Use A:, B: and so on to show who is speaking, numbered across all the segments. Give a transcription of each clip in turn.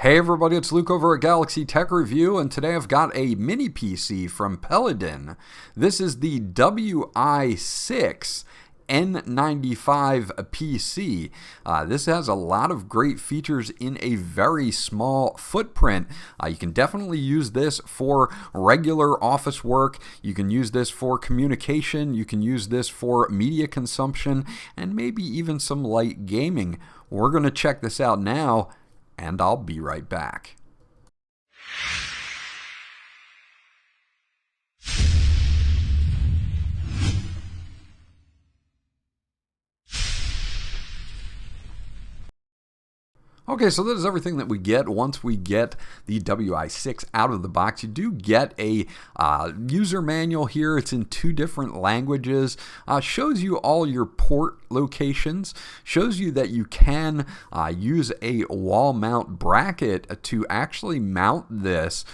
A: Hey everybody, it's Luke over at Galaxy Tech Review, and today I've got a mini PC from PELADN. This is the WI-6 N95 PC. This has a lot of great features in a very small footprint. You can definitely use this for regular office work. You can use this for communication. You can use this for media consumption and maybe even some light gaming. We're going to check this out now, and I'll be right back. Okay, so that is everything that we get once we get the WI-6 out of the box. You do get a user manual here. It's in 2 different languages. Shows you all your port locations. Shows you that you can use a wall mount bracket to actually mount this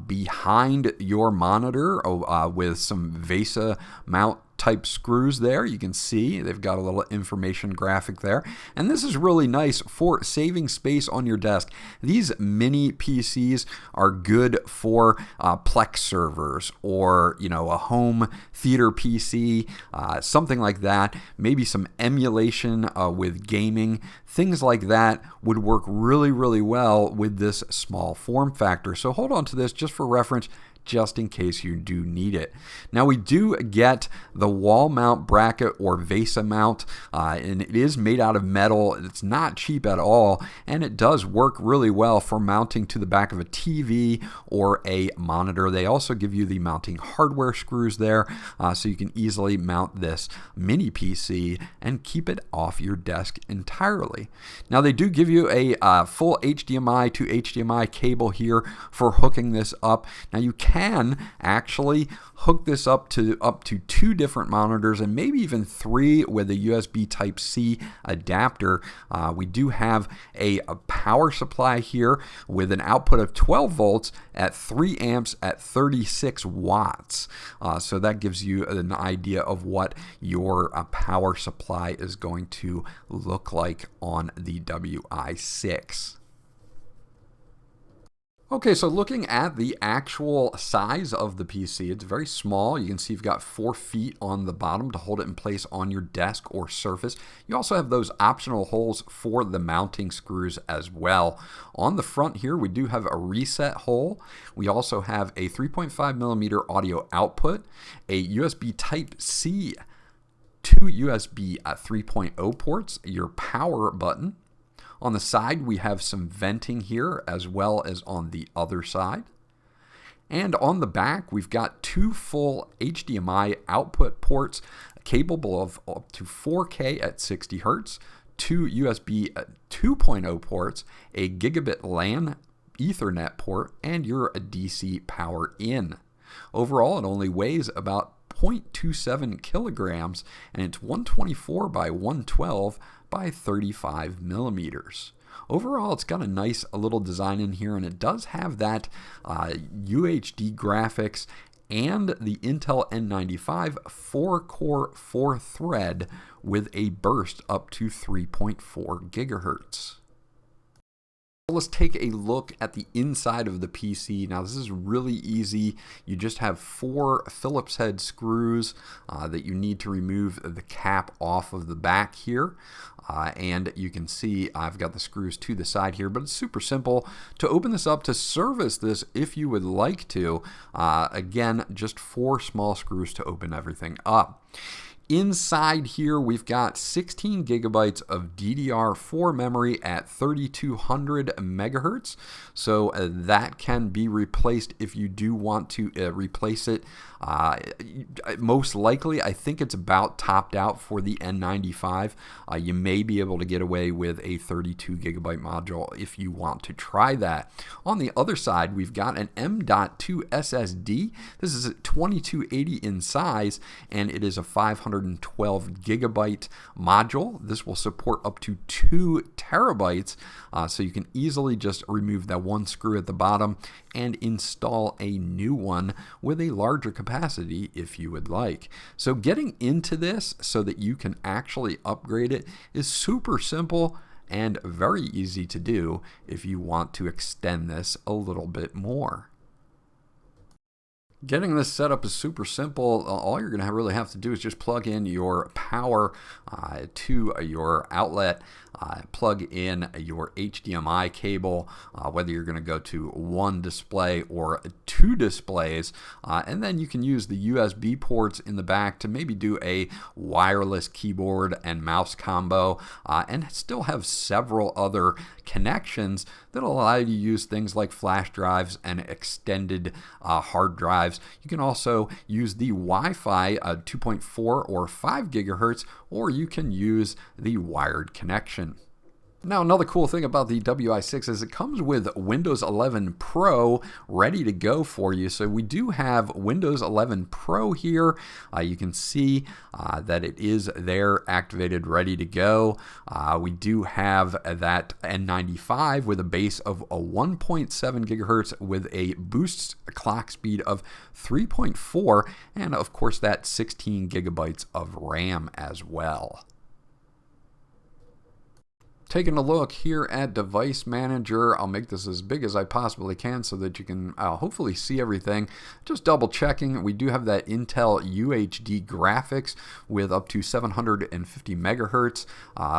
A: behind your monitor with some VESA mount type screws there. You can see they've got a little information graphic there, and this is really nice for saving space on your desk. These mini PCs are good for Plex servers, or a home theater PC, something like that. Maybe some emulation with gaming, things like that would work really well with this small form factor. So hold on to this just for reference, just in case you do need it. Now we do get the wall mount bracket or VESA mount, and it is made out of metal. It's not cheap at all, and it does work really well for mounting to the back of a TV or a monitor. They also give you the mounting hardware screws there, so you can easily mount this mini PC and keep it off your desk entirely. Now they do give you a full HDMI to HDMI cable here for hooking this up. Now you can actually hook this up to 2 different monitors, and maybe even 3 with a USB Type-C adapter. We do have a power supply here with an output of 12 volts at 3 amps at 36 watts. So that gives you an idea of what your power supply is going to look like on the WI-6. Okay, so looking at the actual size of the PC, it's very small. You can see you've got 4 feet on the bottom to hold it in place on your desk or surface. You also have those optional holes for the mounting screws as well. On the front here, we do have a reset hole. We also have a 3.5mm audio output, a USB Type-C, 2 USB 3.0 ports, your power button. On the side, we have some venting here, as well as on the other side. And on the back, we've got 2 full HDMI output ports capable of up to 4K at 60 Hz, 2 USB 2.0 ports, a gigabit LAN Ethernet port, and your DC power in. Overall, it only weighs about 0.27 kilograms, and it's 124 by 112 by 35 millimeters. Overall, it's got a nice little design in here, and it does have that UHD graphics and the Intel N95 4-core 4-thread with a burst up to 3.4 gigahertz. Let's take a look at the inside of the PC. Now this is really easy. You just have 4 Phillips head screws that you need to remove the cap off of the back here. And you can see I've got the screws to the side here, but it's super simple to open this up to service this if you would like to. Again, just 4 small screws to open everything up. Inside here, we've got 16 gigabytes of DDR4 memory at 3200 megahertz. So that can be replaced if you do want to replace it. Most likely, I think it's about topped out for the N95. You may be able to get away with a 32 gigabyte module if you want to try that. On the other side, we've got an M.2 SSD. This is 2280 in size, and it is a 512 gigabyte module. This will support up to 2 terabytes, so you can easily just remove that 1 screw at the bottom and install a new one with a larger capacity if you would like. So getting into this so that you can actually upgrade it is super simple and very easy to do if you want to extend this a little bit more. Getting this set up is super simple. All you're going to really have to do is just plug in your power to your outlet, plug in your HDMI cable, whether you're going to go to one display or two displays, and then you can use the USB ports in the back to maybe do a wireless keyboard and mouse combo, and still have several other connections that allow you to use things like flash drives and extended hard drives. You can also use the Wi-Fi 2.4 or 5 gigahertz, or you can use the wired connection. Now, another cool thing about the WI-6 is it comes with Windows 11 Pro ready to go for you. So we do have Windows 11 Pro here. You can see that it is there, activated, ready to go. We do have that N95 with a base of a 1.7 gigahertz with a boost clock speed of 3.4, and of course that 16 gigabytes of RAM as well. Taking a look here at Device Manager, I'll make this as big as I possibly can so that you can hopefully see everything. Just double checking, we do have that Intel UHD Graphics with up to 750 megahertz.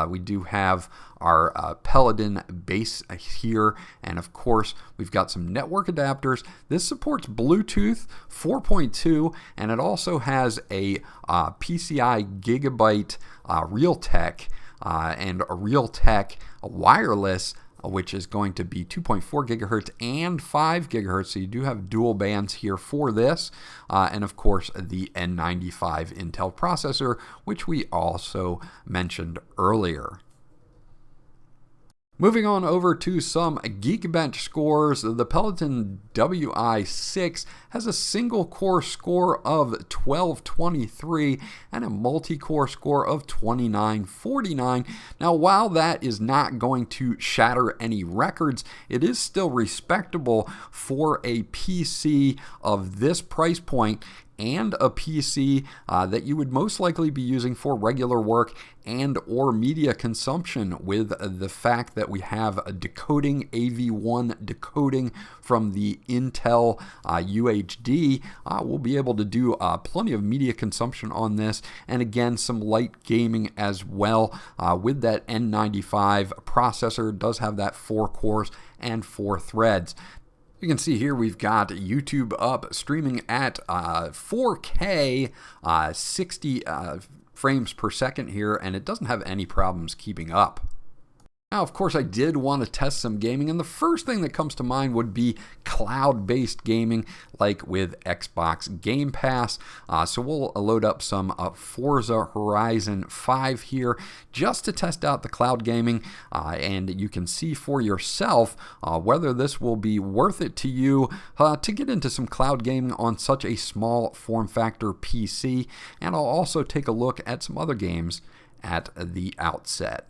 A: We do have our PELADN base here, and of course we've got some network adapters. This supports Bluetooth 4.2, and it also has a PCI Gigabyte Realtek and a Realtek wireless, which is going to be 2.4 gigahertz and 5 gigahertz. So you do have dual bands here for this. And of course, the N95 Intel processor, which we also mentioned earlier. Moving on over to some Geekbench scores, the PELADN WI-6 has a single core score of 1223 and a multi-core score of 2949. Now, while that is not going to shatter any records, it is still respectable for a PC of this price point and a PC that you would most likely be using for regular work and or media consumption, with the fact that we have a decoding, AV1 decoding from the Intel UHD. We'll be able to do plenty of media consumption on this, and again some light gaming as well with that N95 processor. It does have that 4 cores and 4 threads. You can see here we've got YouTube up, streaming at 4K, 60 frames per second here, and it doesn't have any problems keeping up. Now, of course, I did want to test some gaming, and the first thing that comes to mind would be cloud-based gaming, like with Xbox Game Pass. So we'll load up some Forza Horizon 5 here just to test out the cloud gaming, and you can see for yourself whether this will be worth it to you to get into some cloud gaming on such a small form factor PC. And I'll also take a look at some other games at the outset.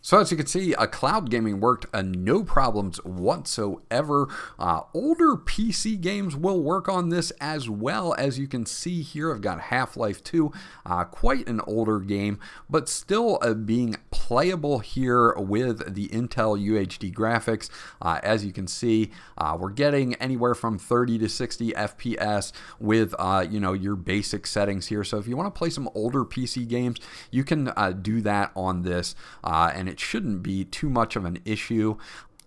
A: So as you can see, cloud gaming worked no problems whatsoever. Older PC games will work on this as well. As you can see here, I've got Half-Life 2, quite an older game, but still being playable here with the Intel UHD Graphics. As you can see, we're getting anywhere from 30 to 60 FPS with your basic settings here. So if you want to play some older PC games, you can do that on this, and it shouldn't be too much of an issue.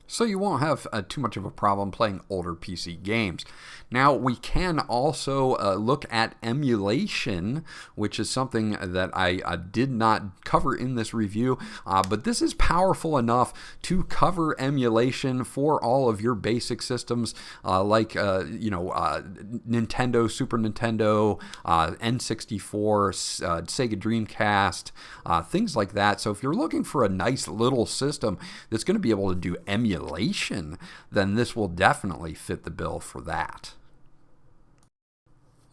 A: So you won't have too much of a problem playing older PC games. Now, we can also look at emulation, which is something that I did not cover in this review, but this is powerful enough to cover emulation for all of your basic systems like Nintendo, Super Nintendo, N64, Sega Dreamcast, things like that. So if you're looking for a nice little system that's going to be able to do emulation, then this will definitely fit the bill for that.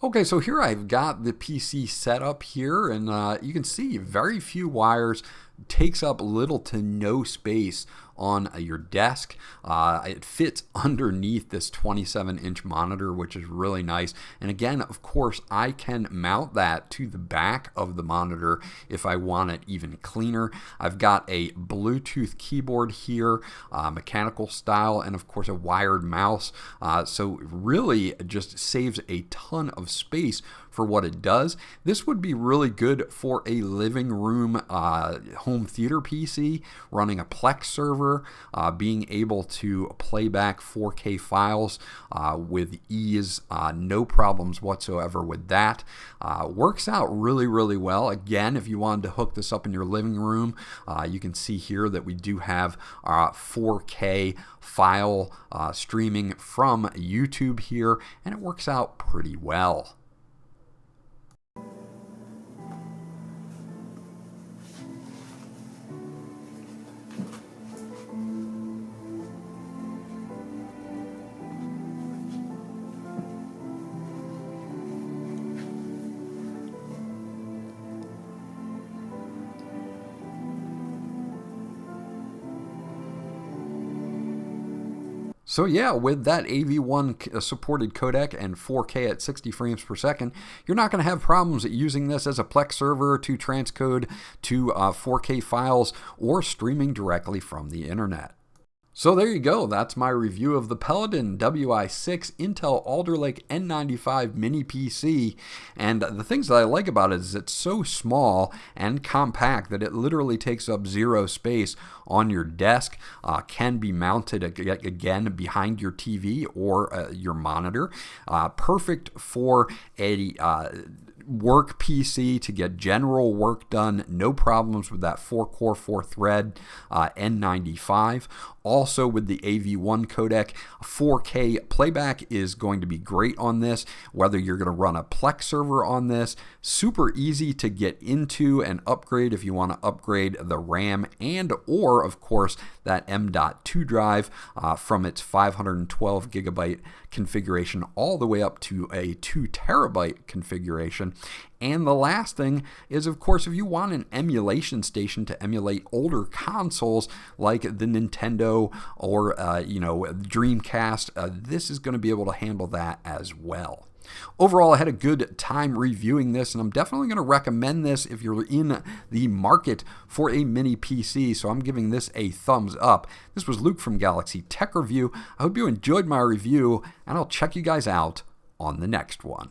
A: Okay, so here I've got the PC set up here, and you can see very few wires, takes up little to no space on your desk. It fits underneath this 27-inch monitor, which is really nice. And again, of course, I can mount that to the back of the monitor if I want it even cleaner. I've got a Bluetooth keyboard here, mechanical style, and of course a wired mouse. So really just saves a ton of space for what it does. This would be really good for a living room home theater PC, running a Plex server, being able to play back 4K files with ease, no problems whatsoever with that. Works out really, really well. Again, if you wanted to hook this up in your living room, you can see here that we do have 4K file streaming from YouTube here, and it works out pretty well. So yeah, with that AV1 supported codec and 4K at 60 frames per second, you're not going to have problems using this as a Plex server to transcode to 4K files or streaming directly from the internet. So there you go, that's my review of the PELADN WI-6 Intel Alder Lake N95 mini PC, and the things that I like about it is it's so small and compact that it literally takes up zero space on your desk, can be mounted again behind your TV or your monitor. Perfect for a work PC to get general work done, no problems with that 4-core, 4-thread N95. Also with the AV1 codec, 4K playback is going to be great on this, whether you're going to run a Plex server on this. Super easy to get into and upgrade if you want to upgrade the RAM and or of course that M.2 drive from its 512 gigabyte configuration all the way up to a 2 terabyte configuration. And the last thing is, of course, if you want an emulation station to emulate older consoles like the Nintendo or Dreamcast, this is going to be able to handle that as well. Overall, I had a good time reviewing this, and I'm definitely going to recommend this if you're in the market for a mini PC, so I'm giving this a thumbs up. This was Luke from Galaxy Tech Review. I hope you enjoyed my review, and I'll check you guys out on the next one.